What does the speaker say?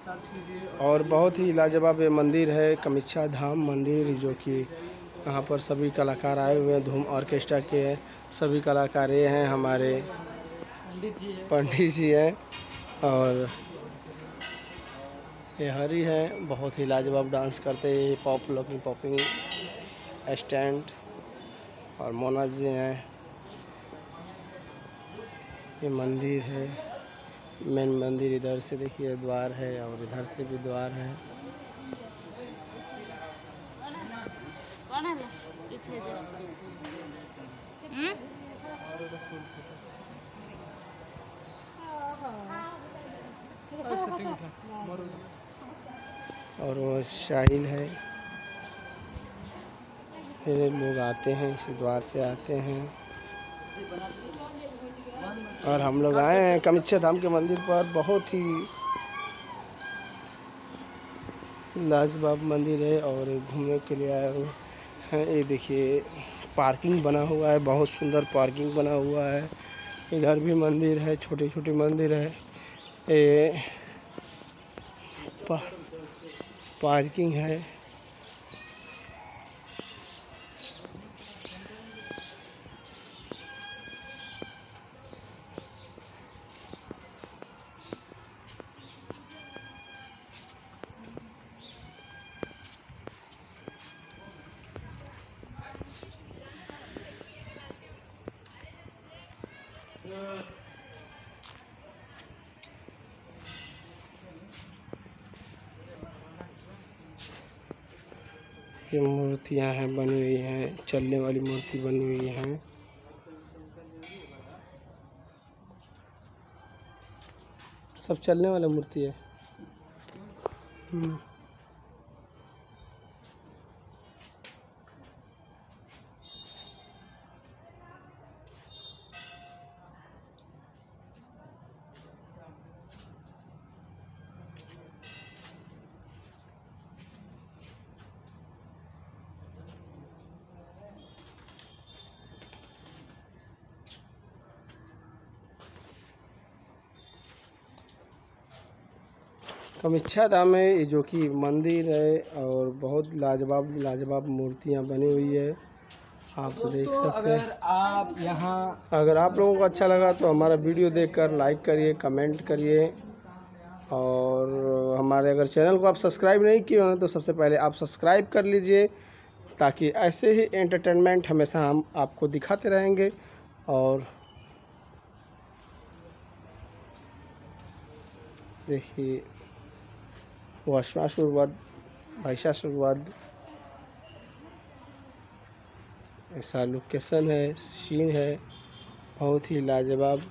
Search कीजिए। और बहुत ही लाजवाब ये मंदिर है, कामाख्या धाम मंदिर, जो कि यहाँ पर सभी कलाकार आए हुए हैं। धूम ऑर्केस्ट्रा के सभी कलाकार ये हैं, हमारे पंडित जी हैं। और ये हरी है, बहुत ही लाजवाब डांस करते हैं, पॉपिंग स्टैंड। और मोना जी हैं। ये मंदिर है, मेन मंदिर। इधर से देखिए द्वार है और इधर से भी द्वार है। और वो शाहिल है। ये लोग आते हैं, इसी द्वार से आते हैं। और हम लोग आए हैं कामाख्या धाम के मंदिर पर। बहुत ही लाजवाब मंदिर है और घूमने के लिए आए हुए हैं। ये देखिए पार्किंग बना हुआ है, बहुत सुंदर पार्किंग बना हुआ है। इधर भी मंदिर है, छोटे छोटे मंदिर है। ये पार्किंग है। ये मूर्तियां हैं, बनी हुई हैं, चलने वाली मूर्ति बनी हुई हैं। सब चलने वाला मूर्ति है। कामाख्या धाम में जो कि मंदिर है और बहुत लाजवाब मूर्तियां बनी हुई है, आप देख सकते हैं। अगर आप लोगों को अच्छा लगा तो हमारा वीडियो देखकर लाइक करिए, कमेंट करिए। और हमारे अगर चैनल को आप सब्सक्राइब नहीं किए हैं तो सबसे पहले आप सब्सक्राइब कर लीजिए, ताकि ऐसे ही एंटरटेनमेंट हमेशा हम आपको दिखाते रहेंगे। और देखिए वज्रासुरवध, महिषासुरवध, ऐसा लोकेशन है, सीन है, बहुत ही लाजवाब।